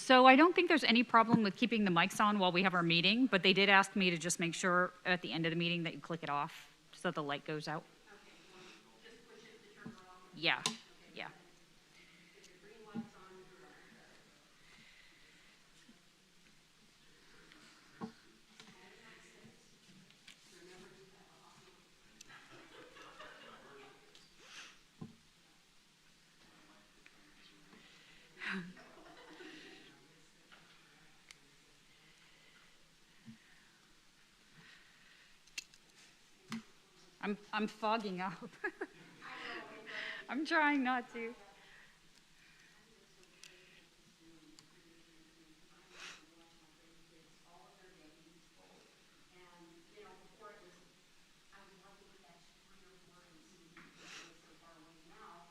So I don't think there's any problem with keeping the mics on while we have our meeting, but they did ask me to just make sure at the end of the meeting that you click it off so the light goes out. Okay, well, just push it to turn her off. Yeah, Okay, yeah. if your green light's on, you're on. Remember, you have a hot mic. I'm fogging up. I'm trying not to. And, you know, before it was, I was lucky to catch 3 or 4 in season because it was so far away. Now,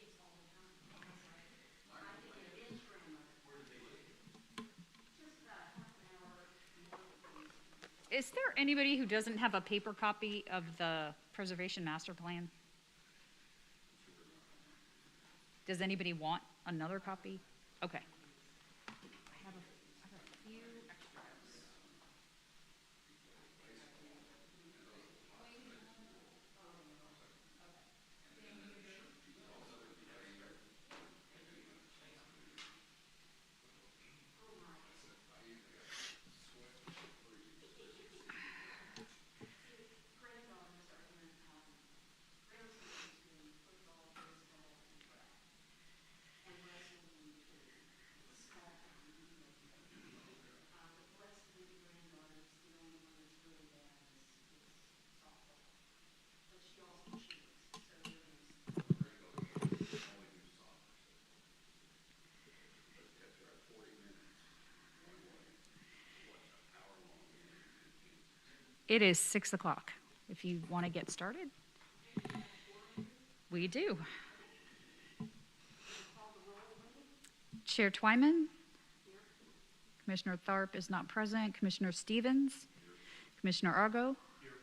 it's all the time. It's like, I can get an inch grandmother. Just about half an hour north of Queens. Is there anybody who doesn't have a paper copy of the preservation master plan? Does anybody want another copy? Okay. I have a few extras. Granddaughters are in grandsons in football, baseball, and track, and wrestling in between. Small town, but the rest of the granddaughters, the only one that's really bad is softball. But she also cheers, so everything's. It is 6 o'clock. If you want to get started, we do. Chair Twyman? Commissioner Tharp is not present. Commissioner Stevens? Commissioner Argo?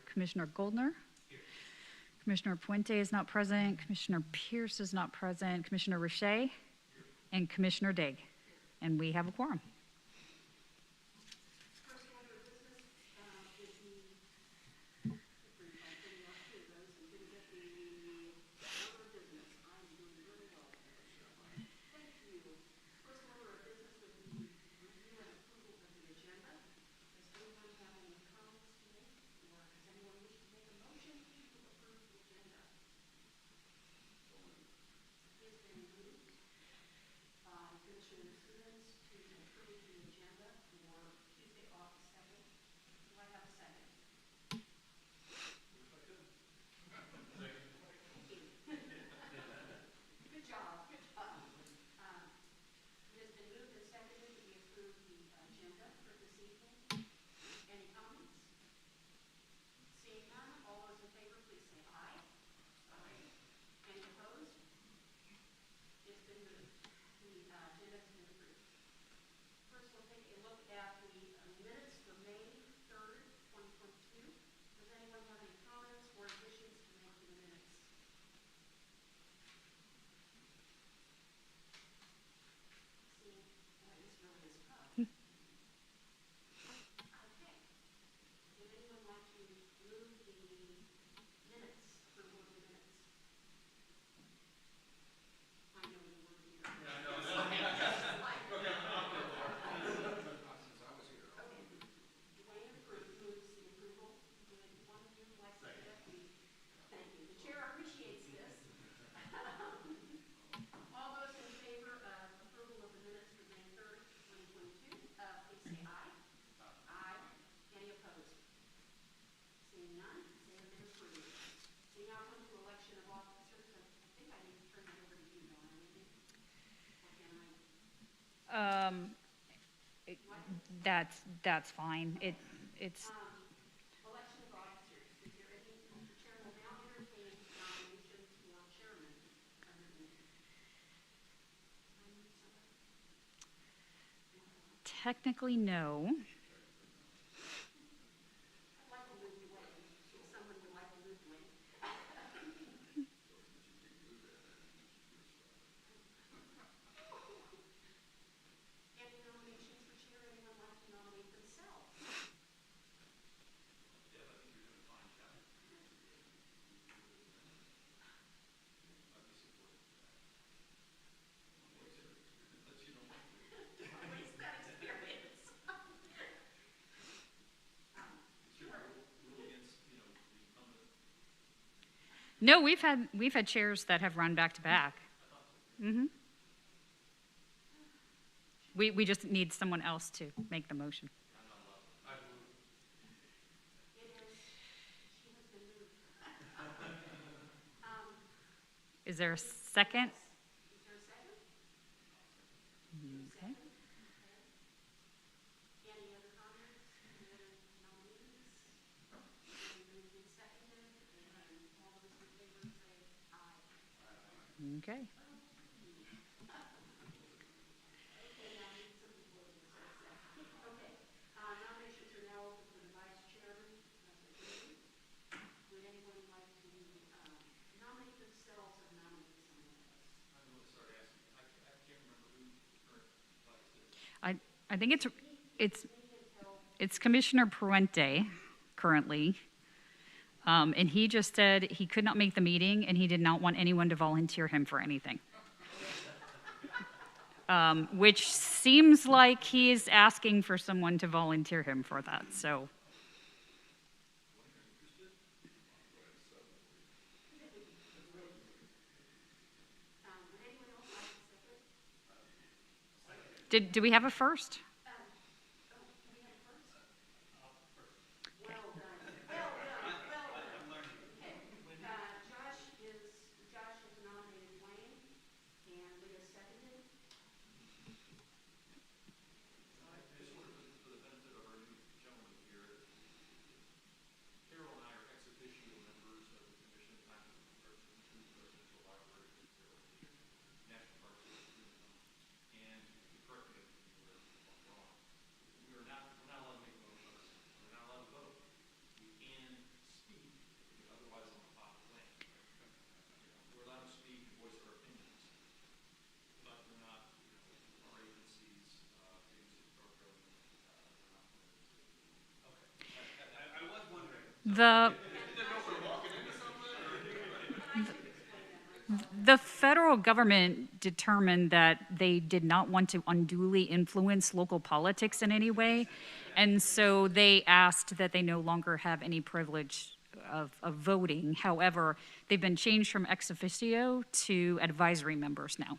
Commissioner Goldner? Commissioner Puente is not present. Commissioner Pierce is not present. Commissioner Richey? And Commissioner Digg. And we have a quorum. First order of business is the, if I didn't walk through those and didn't get the order of business, I'm doing really well. Thank you. First order of business would be review and approval of the agenda. Does anyone have any comments to make, or does anyone wish to make a motion to approve the agenda? It has been moved by Commissioner Stevens to approve the agenda for Tuesday, August 2nd. Do I have a second? Good job, good job. It has been moved and seconded that we approve the agenda for this evening. Any comments? Seeing none, all those in favor, please say aye. Aye. Any opposed? It's been moved. The agenda has been approved. First, we'll take a look at the minutes for May 3rd, 2022. Does anyone have any comments or additions to make to the minutes? See, this really is tough. Okay. Would anyone like to move the minutes, approval of the minutes? I know the word here. Yeah, I know. Okay. Dwayne moves the approval. Would one of you like to do that, please? Thank you. The chair appreciates this. All those in favor of approval of the minutes for May 3rd, 2022, please say aye. Aye. Any opposed? Seeing none, they have been approved. We now come to election of officers. I think I need to turn it over to you, Dawn, maybe? Or can I? That's fine. It's Election of officers. Is there any, the chair will now entertain nominations for chairman of the meeting. technically no. I'd like to move Dwayne, if someone would like to move Dwayne. No, we've had chairs that have run back to back. Mm-hmm. We just need someone else to make the motion. It is, she has been moved. Um, Is there a second? Is there a second? Okay. Second, okay. Any other comments? Any other nominees? Been moved and seconded, and all those in favor say aye. Okay. Okay, now I need some people to just accept. Okay, nominations are now open for the vice chairman of the committee. Would anyone like to nominate themselves or nominate someone else? I'm going to start asking. I can't remember who the current vice is. I think it's Me until it's Commissioner Puente currently. And he just said he could not make the meeting and he did not want anyone to volunteer him for anything. Which seems like he is asking for someone to volunteer him for that, so. would anyone else like to second? Do we have a first? Oh, do we have a first? Well done, well done, well done. Okay, Josh has nominated Wayne, and Leah seconded. Just sort of for the benefit of our new gentleman here, Carol and I are ex officio members of the Commission on Conservation Residential Library, National Park Service, and correct me if I'm wrong. We're not allowed to make a motion. We're not allowed to vote. We can speak, otherwise on the top of land. We're allowed to speak and voice our opinions, but we're not, our agencies, agencies of our government, we're not permitted to. Okay. I was wondering. The federal government determined that they did not want to unduly influence local politics in any way, and so they asked that they no longer have any privilege of voting. However, they've been changed from ex officio to advisory members now.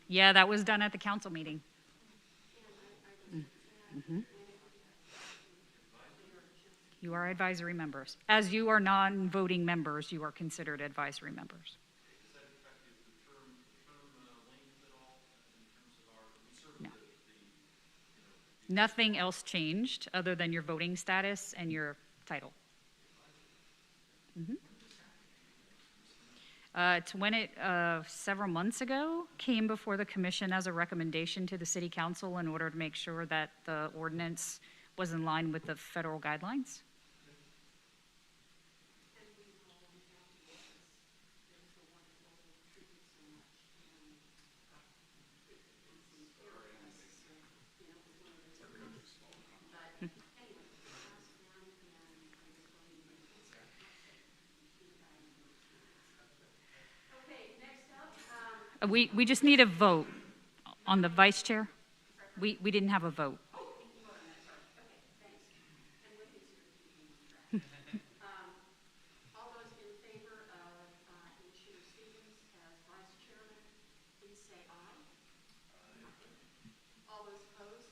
Yeah, that was done at the council meeting. Mm-hmm. You are advisory members. As you are non-voting members, you are considered advisory members. Does that affect the term length at all in terms of our, we serve No. the Nothing else changed other than your voting status and your title. Mm-hmm. It's when it, several months ago, came before the commission as a recommendation to the city council in order to make sure that the ordinance was in line with the federal guidelines. And we all went down to this. It was so wonderful, they treated so much, and it seemed fair to us, so, it was one of those things. But anyway, it passed down, and I just voted against it. Okay, next up, We just need a vote on the vice chair. We didn't have a vote. okay, thanks. And Whitney's here to keep me on track. All those in favor of Commissioner Stevens as vice chairman, please say aye. All those opposed?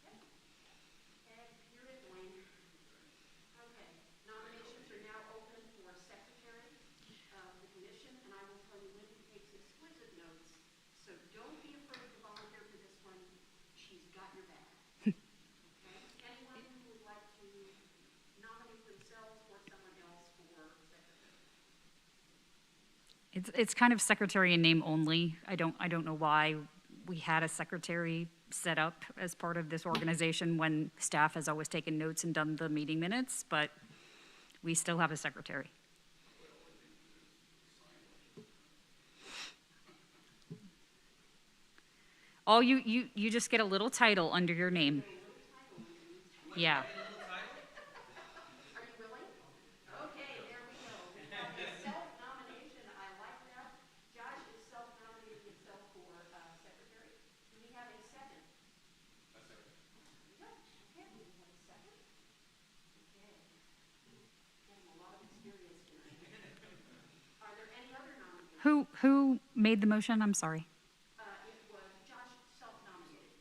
Okay. Okay, you're it, Dwayne. Okay, nominations are now open for secretary of the commission, and I will tell you, Wendy takes exquisite notes, so don't be afraid to volunteer for this one. She's got your back. Okay? Anyone who would like to nominate themselves or someone else for secretary? It's kind of secretary in name only. I don't know why we had a secretary set up as part of this organization when staff has always taken notes and done the meeting minutes, but we still have a secretary. Oh, you just get a little title under your name. Yeah. Are you willing? Okay, there we go. We have a self-nomination. I like that. Josh is self-nominating himself for secretary. Do we have a second? A second. There we go. Okay, we have a second. Okay. And made the motion? I'm sorry. It was Josh self-nominated.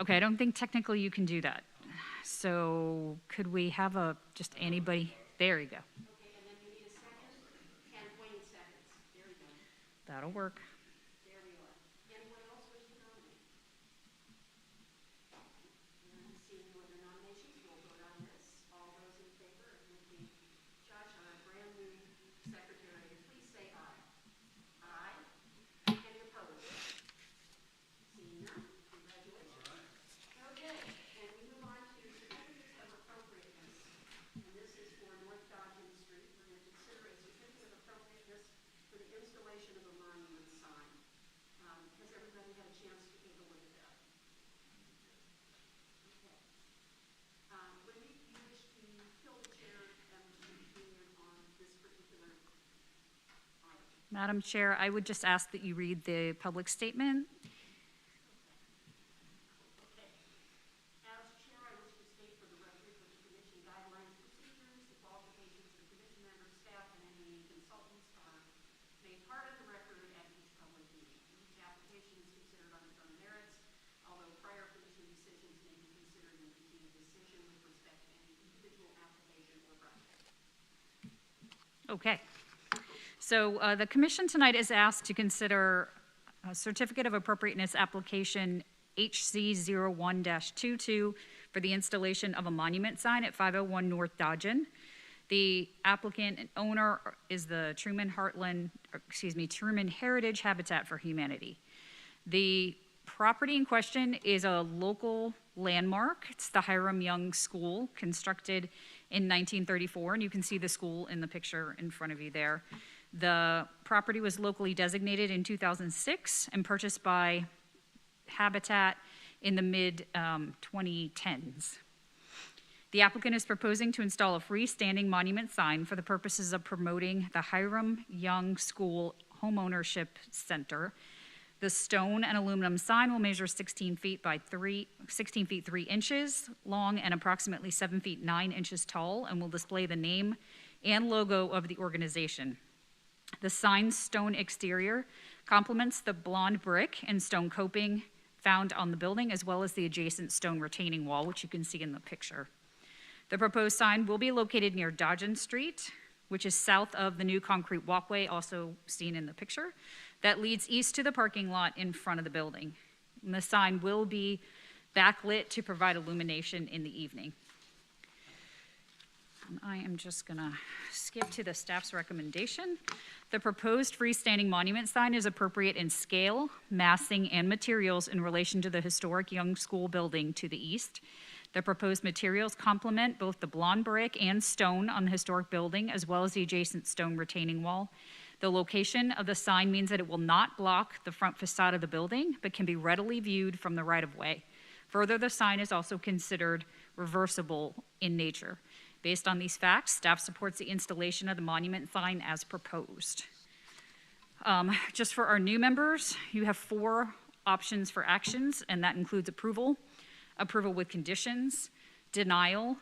Okay, I don't think technically you can do that. So could we have just anybody? There you go. Okay, and then you need a second, and Wayne seconds. There you go. That'll work. There we are. Anyone else wish to nominate? And seeing no other nominations, we'll vote on this. All those in favor of making Josh our brand new secretary, please say aye. Aye. Any opposed? Seeing none, congratulations. Okay, and we move on to certificates of appropriateness. And this is for North Dodgen Street. We're going to consider a certificate of appropriateness for the installation of a monument sign. Has everybody had a chance to take a look at that? Okay. Would you wish to fill the chair and opinion on this particular item? Madam Chair, I would just ask that you read the public statement. Okay. As chair, I wish to state for the record that the commission guidelines, procedures, the qualifications of commission members, staff, and any consultants are made part of the record at each public meeting. Each application is considered on its own merits, although prior commission decisions may be considered in making a decision with respect to any individual application or project. Okay. So the commission tonight is asked to consider a certificate of appropriateness application HC01-22 for the installation of a monument sign at 501 North Dodgen. The applicant and owner is the Truman Heritage Habitat for Humanity. The property in question is a local landmark. It's the Hiram Young School, constructed in 1934, and you can see the school in the picture in front of you there. The property was locally designated in 2006 and purchased by Habitat in the mid-2010s. The applicant is proposing to install a freestanding monument sign for the purposes of promoting the Hiram Young School Homeownership Center. The stone and aluminum sign will measure 16 feet 3 inches long and approximately 7 feet 9 inches tall, and will display the name and logo of the organization. The sign's stone exterior complements the blonde brick and stone coping found on the building, as well as the adjacent stone retaining wall, which you can see in the picture. The proposed sign will be located near Dodgen Street, which is south of the new concrete walkway, also seen in the picture, that leads east to the parking lot in front of the building. And the sign will be backlit to provide illumination in the evening. And I am just gonna skip to the staff's recommendation. The proposed freestanding monument sign is appropriate in scale, massing, and materials in relation to the historic Young School building to the east. The proposed materials complement both the blonde brick and stone on the historic building, as well as the adjacent stone retaining wall. The location of the sign means that it will not block the front facade of the building, but can be readily viewed from the right-of-way. Further, the sign is also considered reversible in nature. Based on these facts, staff supports the installation of the monument sign as proposed. Just for our new members, you have 4 options for actions, and that includes approval, approval with conditions, denial,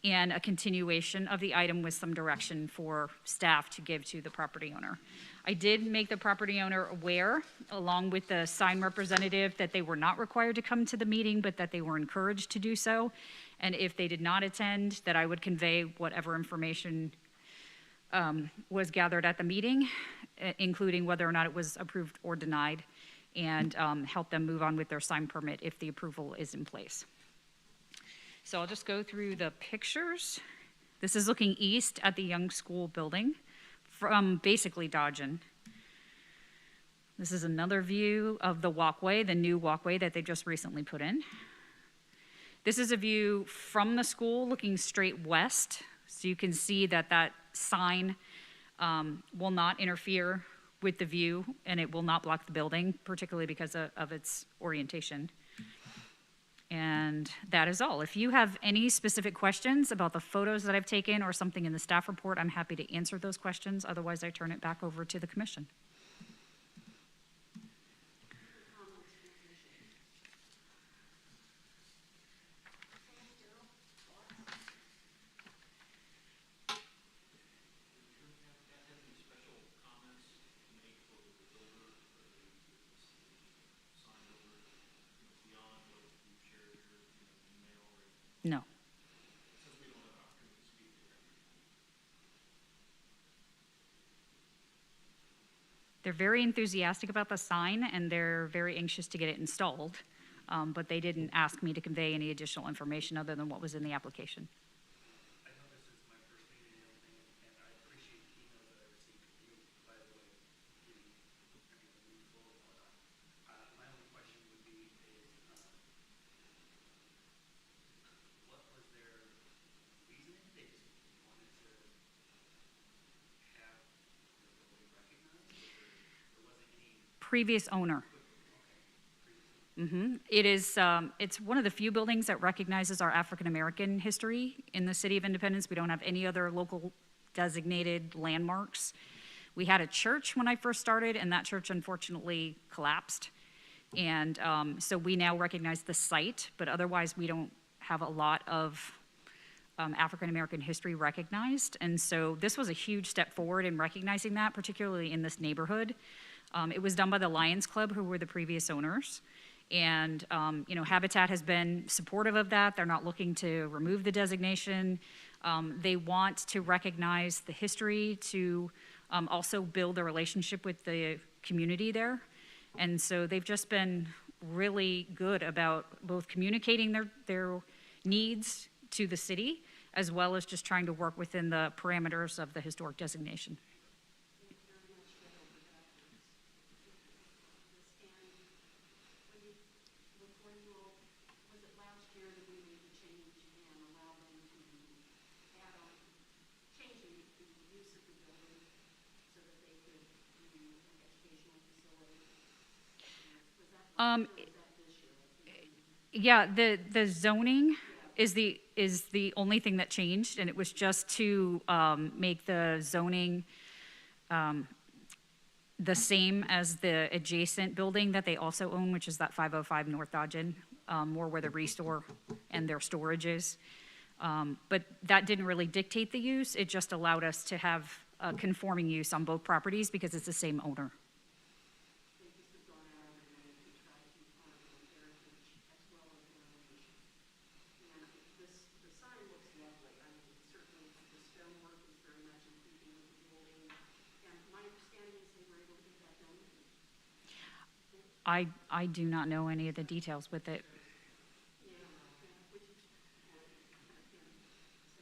and a continuation of the item with some direction for staff to give to the property owner. I did make the property owner aware, along with the sign representative, that they were not required to come to the meeting, but that they were encouraged to do so. And if they did not attend, that I would convey whatever information was gathered at the meeting, including whether or not it was approved or denied, and help them move on with their sign permit if the approval is in place. So I'll just go through the pictures. This is looking east at the Young School building from basically Dodgen. This is another view of the walkway, the new walkway that they just recently put in. This is a view from the school looking straight west. So you can see that that sign will not interfere with the view, and it will not block the building, particularly because of its orientation. And that is all. If you have any specific questions about the photos that I've taken or something in the staff report, I'm happy to answer those questions. Otherwise, I turn it back over to the commission. They're very enthusiastic about the sign, and they're very anxious to get it installed, but they didn't ask me to convey any additional information other than what was in the application. I know this is my first meeting and everything, and I appreciate the emails that I received from you, by the way, getting everything moved forward and whatnot. My only question would be is, what was their reasoning? They just wanted to have their building recognized, or there wasn't any, Previous owner. okay, It is, it's one of the few buildings that recognizes our African-American history in the City of Independence. We don't have any other local designated landmarks. We had a church when I first started, and that church unfortunately collapsed. And so we now recognize the site, but otherwise we don't have a lot of African-American history recognized. And so this was a huge step forward in recognizing that, particularly in this neighborhood. It was done by the Lions Club, who were the previous owners. And, Habitat has been supportive of that. They're not looking to remove the designation. They want to recognize the history, to also build a relationship with the community there. And so they've just been really good about both communicating their needs to the city, as well as just trying to work within the parameters of the historic designation. Thank you very much, Cheryl, for that. And before you all, was it last year that we made the change and allowed them to add on, changing the use of the building so that they could do an educational facility? Was that last year or was that this year? Yeah, the zoning is the only thing that changed, and it was just to make the zoning the same as the adjacent building that they also own, which is that 505 North Dodgen, more where the restore and their storage is. But that didn't really dictate the use. It just allowed us to have a conforming use on both properties because it's the same owner. They just have gone out of their way to try to honor their heritage as well as their location. And the sign looks lovely. I mean, certainly the stonework is very much in keeping with the building. And my understanding is they were able to get that donated. I do not know any of the details with it. Yeah, which is, so.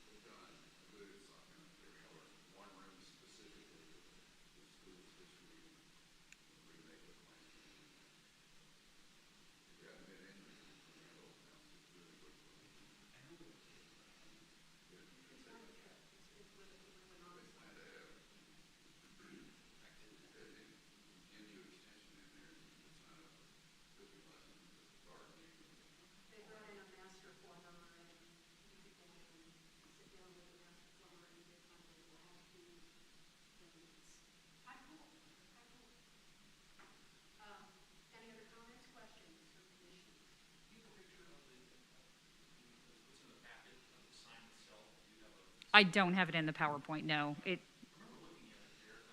They've done a good assignment there. However, one room specifically with the school's history and remake the plan. If you haven't been in there, the old house is really good. I know what it is. It's not a trip. It's really not. They plan to have activity, MU extension in there, to sign up for cooking lessons, gardening. They brought in a master plumber and you could go in and sit down with a master plumber and get kind of a little attitude. And it's quite cool. Quite cool. Any other comments, questions, or conditions? Do you have a picture of what's in the packet of the sign itself? Do you have a? I don't have it in the PowerPoint, no. I remember looking at it there.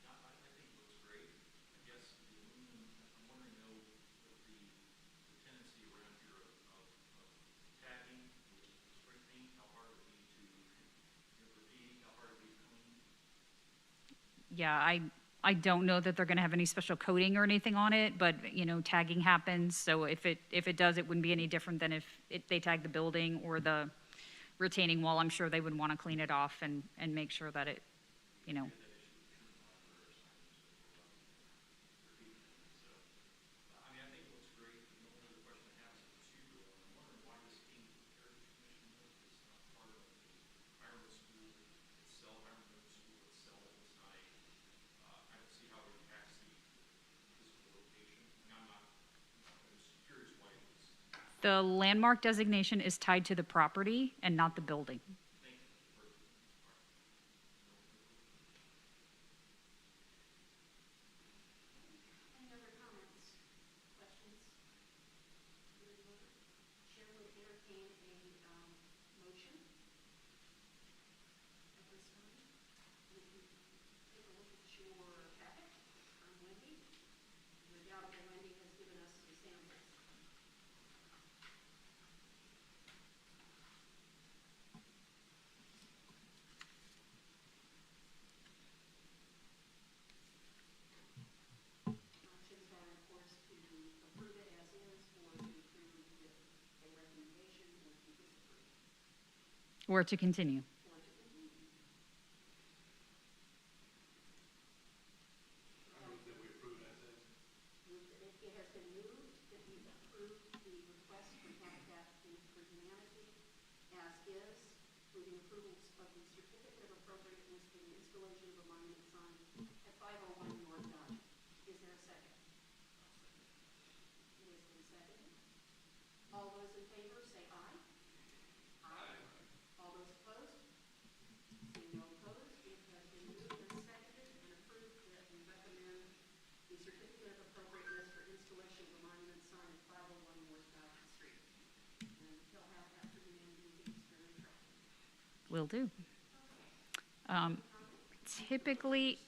Yeah, I think it looks great. I guess the aluminum, I'm wondering though, with the tendency around here of tagging with spray paint, how hard it would be to, graffiti, how hard it would be to clean. Yeah, I don't know that they're going to have any special coating or anything on it, but, tagging happens. So if it does, it wouldn't be any different than if they tag the building or the retaining wall. I'm sure they would want to clean it off and make sure that it, I mean, I think it looks great. The only other question I have is procedural. I'm wondering why this came to the Heritage Commission though. It's not part of the Ironwood School itself, Ironwood Middle School itself. It's not a, I don't see how it impacts the physical location. I mean, I'm just curious why it was. the landmark designation is tied to the property and not the building. Thank you. Any other comments, questions? Chair would entertain a motion at this time. We can take a look at your packet from Wendy. Undoubtedly, Wendy has given us some samples. or to continue. or to continue? I move that we approve as is. It has been moved that we approve the request from Habitat for Humanity as is, with the approvals of the certificate of appropriateness for the installation of a monument sign at 501 North Dodge. Is there a second? It has been seconded. All those in favor say aye. Aye. All those opposed? Seeing no opposed, it has been moved and seconded and approved that we recommend the certificate of appropriateness for installation of a monument sign at 501 North Dodge Street. And he'll have that for you in the very shortly. Will do. Typically,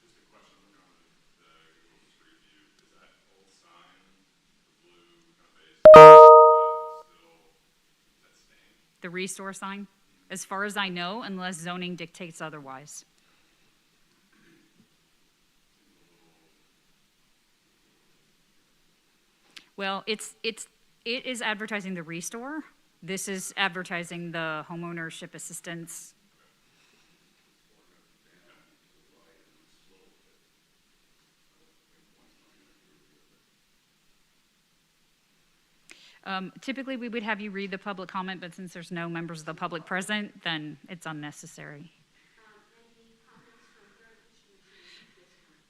Just a question, looking on the Google Street View, is that old sign, the blue kind of base, is that staying? the restore sign, as far as I know, unless zoning dictates otherwise. Well, it is advertising the restore. This is advertising the homeownership assistance. Typically, we would have you read the public comment, but since there's no members of the public present, then it's unnecessary. Any comments from Heritage Commissioners at this time?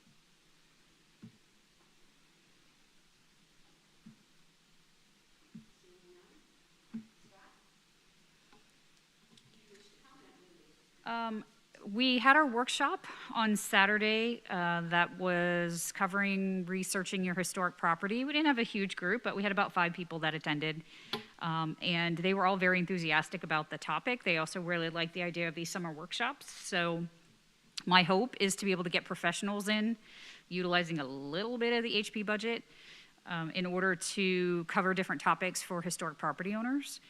Seeing none. Scott? Do you wish to comment, Lindy? We had our workshop on Saturday that was covering researching your historic property. We didn't have a huge group, but we had about 5 people that attended. And they were all very enthusiastic about the topic. They also really liked the idea of these summer workshops. So my hope is to be able to get professionals in, utilizing a little bit of the HP budget in order to cover different topics for historic property owners.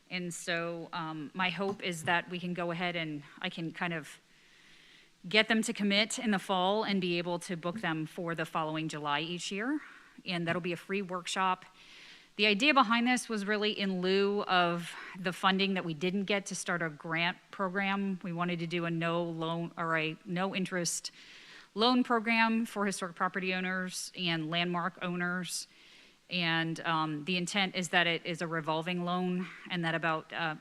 And so my hope is that we can go ahead and I can kind of get them to commit in the fall and be able to book them for the following July each year. And that'll be a free workshop. The idea behind this was really in lieu of the funding that we didn't get to start a grant program. We wanted to do a no loan or a no interest loan program for historic property owners and landmark owners. And the intent is that it is a revolving loan and that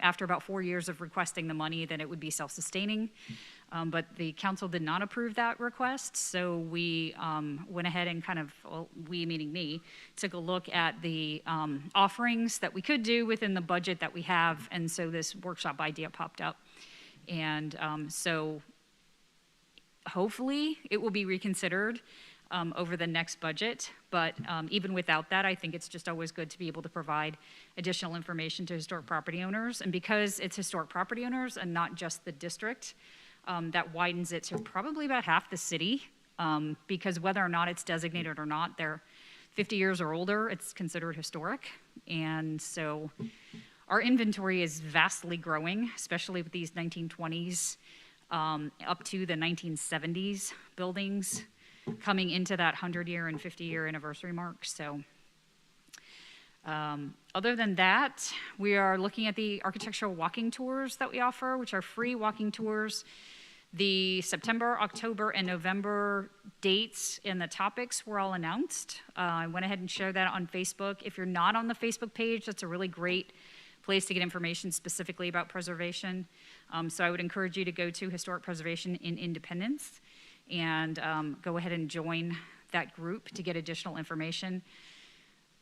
after about 4 years of requesting the money, then it would be self-sustaining. But the council did not approve that request, so we went ahead and kind of, well, we meaning me, took a look at the offerings that we could do within the budget that we have, and so this workshop idea popped up. And so hopefully it will be reconsidered over the next budget, but even without that, I think it's just always good to be able to provide additional information to historic property owners. And because it's historic property owners and not just the district, that widens it to probably about half the city, because whether or not it's designated or not, they're 50 years or older, it's considered historic. And so our inventory is vastly growing, especially with these 1920s up to the 1970s buildings coming into that 100-year and 50-year anniversary mark. So other than that, we are looking at the architectural walking tours that we offer, which are free walking tours. The September, October, and November dates and the topics were all announced. I went ahead and shared that on Facebook. If you're not on the Facebook page, that's a really great place to get information specifically about preservation. So I would encourage you to go to Historic Preservation in Independence and go ahead and join that group to get additional information.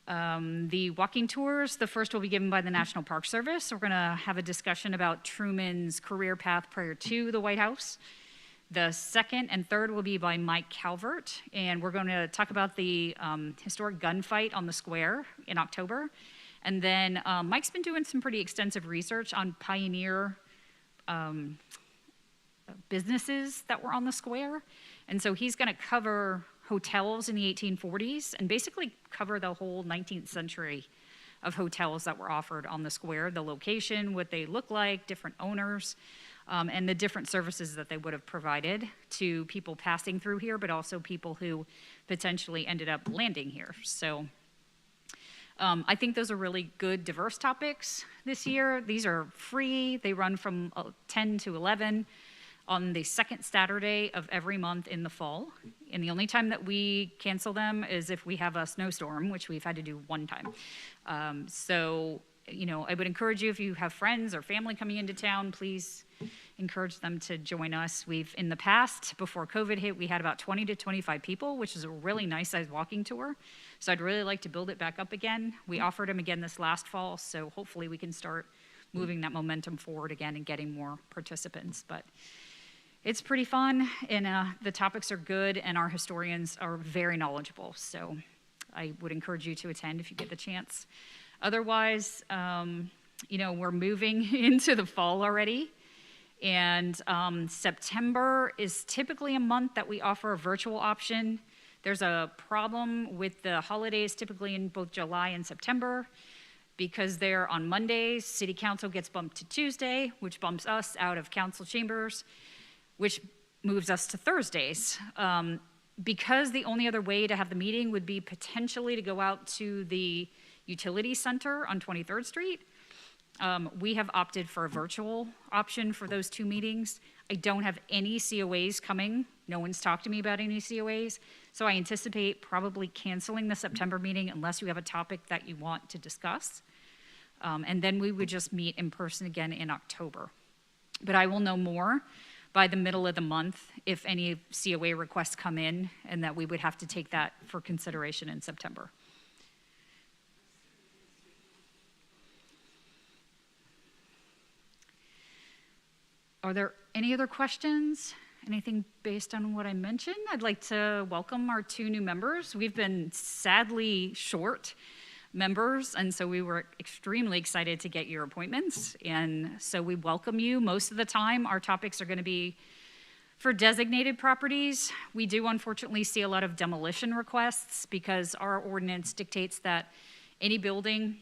The walking tours, the first will be given by the National Park Service. We're going to have a discussion about Truman's career path prior to the White House. The second and third will be by Mike Calvert, and we're going to talk about the historic gunfight on the square in October. And then Mike's been doing some pretty extensive research on pioneer businesses that were on the square. And so he's going to cover hotels in the 1840s and basically cover the whole 19th century of hotels that were offered on the square, the location, what they look like, different owners, and the different services that they would have provided to people passing through here, but also people who potentially ended up landing here. So I think those are really good, diverse topics this year. These are free. They run from 10 to 11 on the second Saturday of every month in the fall. And the only time that we cancel them is if we have a snowstorm, which we've had to do one time. So, you know, I would encourage you, if you have friends or family coming into town, please encourage them to join us. We've, in the past, before COVID hit, we had about 20 to 25 people, which is a really nice sized walking tour. So I'd really like to build it back up again. We offered them again this last fall, so hopefully we can start moving that momentum forward again and getting more participants. But it's pretty fun, and the topics are good, and our historians are very knowledgeable. So I would encourage you to attend if you get the chance. Otherwise, you know, we're moving into the fall already. And September is typically a month that we offer a virtual option. There's a problem with the holidays typically in both July and September. Because they're on Mondays, City Council gets bumped to Tuesday, which bumps us out of council chambers, which moves us to Thursdays. Because the only other way to have the meeting would be potentially to go out to the utility center on 23rd Street. We have opted for a virtual option for those two meetings. I don't have any COAs coming. No one's talked to me about any COAs. So I anticipate probably canceling the September meeting unless you have a topic that you want to discuss. And then we would just meet in person again in October. But I will know more by the middle of the month if any COA requests come in, and that we would have to take that for consideration in September. Are there any other questions? Anything based on what I mentioned? I'd like to welcome our two new members. We've been sadly short members, and so we were extremely excited to get your appointments. And so we welcome you. Most of the time, our topics are going to be for designated properties. We do unfortunately see a lot of demolition requests because our ordinance dictates that any building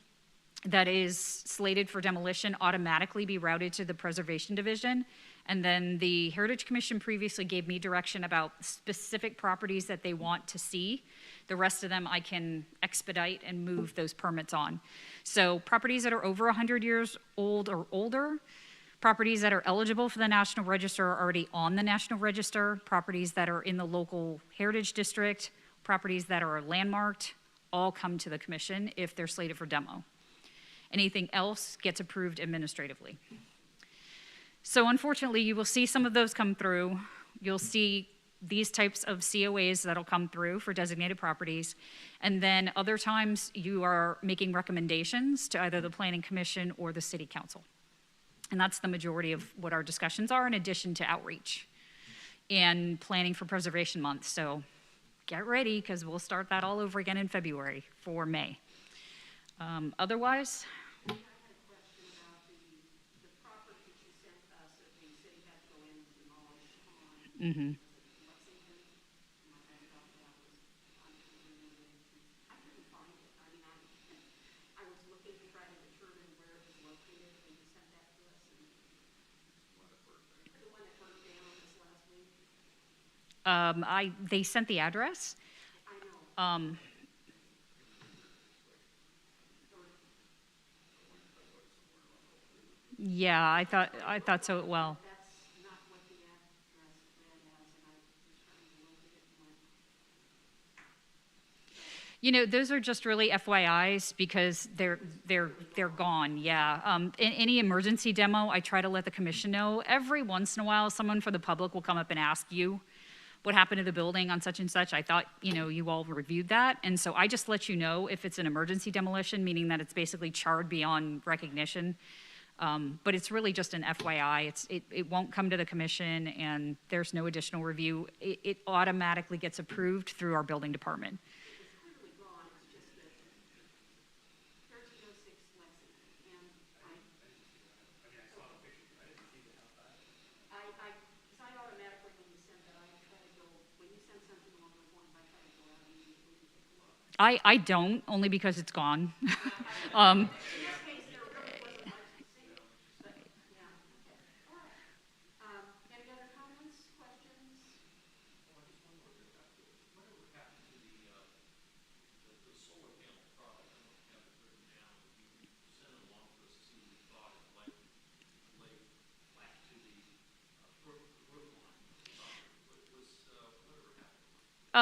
that is slated for demolition automatically be routed to the Preservation Division. And then the Heritage Commission previously gave me direction about specific properties that they want to see. The rest of them I can expedite and move those permits on. So properties that are over 100 years old or older, properties that are eligible for the National Register are already on the National Register, properties that are in the local heritage district, properties that are landmarked, all come to the commission if they're slated for demo. Anything else gets approved administratively. So unfortunately, you will see some of those come through. You'll see these types of COAs that'll come through for designated properties. And then other times you are making recommendations to either the Planning Commission or the City Council. And that's the majority of what our discussions are, in addition to outreach and planning for Preservation Month. So get ready, because we'll start that all over again in February for May. Otherwise, I had a question about the property that you sent us that the city had to go in and demolish on Lexington. And like I thought that was on I couldn't find it. I mean, I was looking to try to determine where it was located when you sent that to us. And the one that burnt down this last week. they sent the address. I know. Yeah, I thought so. Well, That's not what the address read as, and I was trying to locate it and went, you know, those are just really FYIs because they're gone. Yeah. In any emergency demo, I try to let the commission know. Every once in a while, someone for the public will come up and ask you what happened to the building on such and such. I thought, you know, you all reviewed that. And so I just let you know if it's an emergency demolition, meaning that it's basically charred beyond recognition. But it's really just an FYI. It won't come to the commission, and there's no additional review. It automatically gets approved through our building department. it's clearly gone, it's just that 1306 Lexington, and because I automatically, when you send that, I try to go, when you send something along those lines, I try to go out immediately and take a look. I don't, only because it's gone. In this case, there really wasn't much to see, but, yeah, okay, all right. Any other comments, questions? Well, I just wonder whatever happened to the solar panel product. I don't have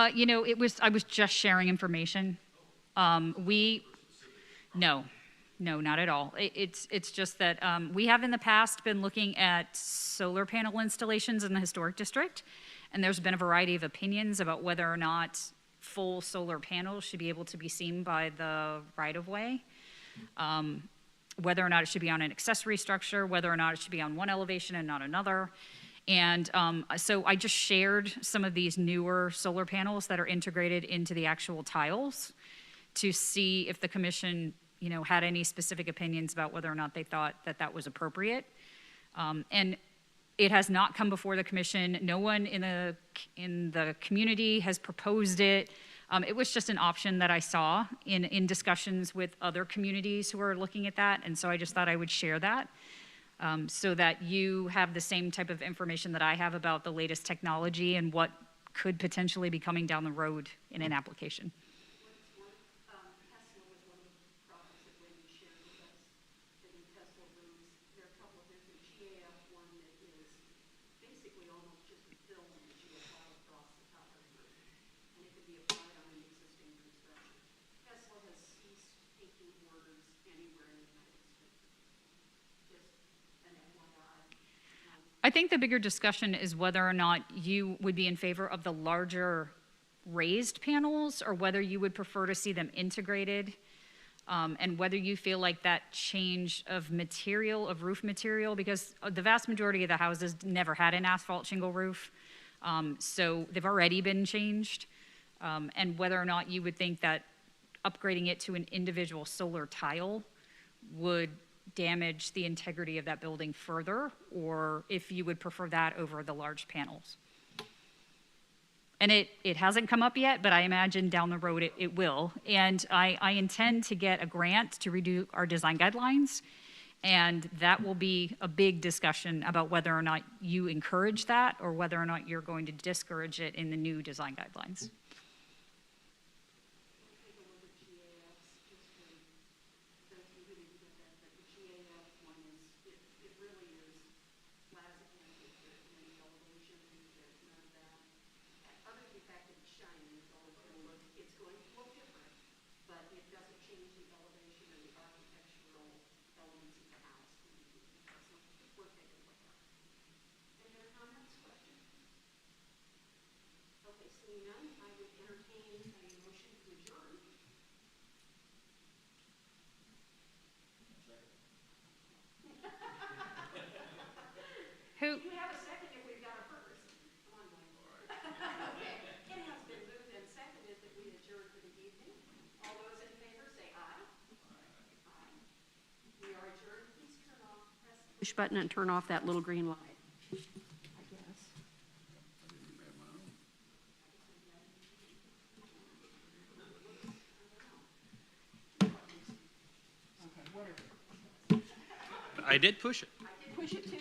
I was just sharing information. No, no, not at all. It's just that we have in the past been looking at solar panel installations in the historic district, and there's been a variety of opinions about whether or not full solar panels should be able to be seen by the right-of-way, whether or not it should be on an accessory structure, whether or not it should be on one elevation and not another. And so I just shared some of these newer solar panels that are integrated into the actual tiles to see if the commission, had any specific opinions about whether or not they thought that that was appropriate. And it has not come before the commission. No one in the community has proposed it. It was just an option that I saw in discussions with other communities who are looking at that, and so I just thought I would share that so that you have the same type of information that I have about the latest technology and what could potentially be coming down the road in an application. Tesla was one of the products that Wendy shared with us, the new Tesla roofs. There are a couple, there's a GAF one that is basically almost just a film that you apply across the top of the roof, and it can be applied on an existing construction. Tesla has ceased taking orders anywhere in the United States. Just an FYI. I think the bigger discussion is whether or not you would be in favor of the larger raised panels or whether you would prefer to see them integrated, and whether you feel like that change of material, of roof material, because the vast majority of the houses never had an asphalt shingle roof, so they've already been changed, and whether or not you would think that upgrading it to an individual solar tile would damage the integrity of that building further, or if you would prefer that over the large panels. And it hasn't come up yet, but I imagine down the road it will. And I intend to get a grant to redo our design guidelines, and that will be a big discussion about whether or not you encourage that or whether or not you're going to discourage it in the new design guidelines. Take a look at GAFs, just for those who didn't get that, but the GAF one is, it really is plastic, there's many elevation, there's none of that. Other than the fact that it's shiny, it's always going to look, it's going to look different, but it doesn't change the elevation or the architectural elements of the house. So it's worth taking a look at. Any other comments, questions? Okay, seeing none, I would entertain a motion to adjourn. Who? You have a second if we've got a first. Come on, Mike. Okay, it has been moved and seconded that we adjourn for the evening. All those in favor say aye. Aye. We are adjourned. Please turn off, press the push button and turn off that little green light. I guess. I did push it. I did push it too.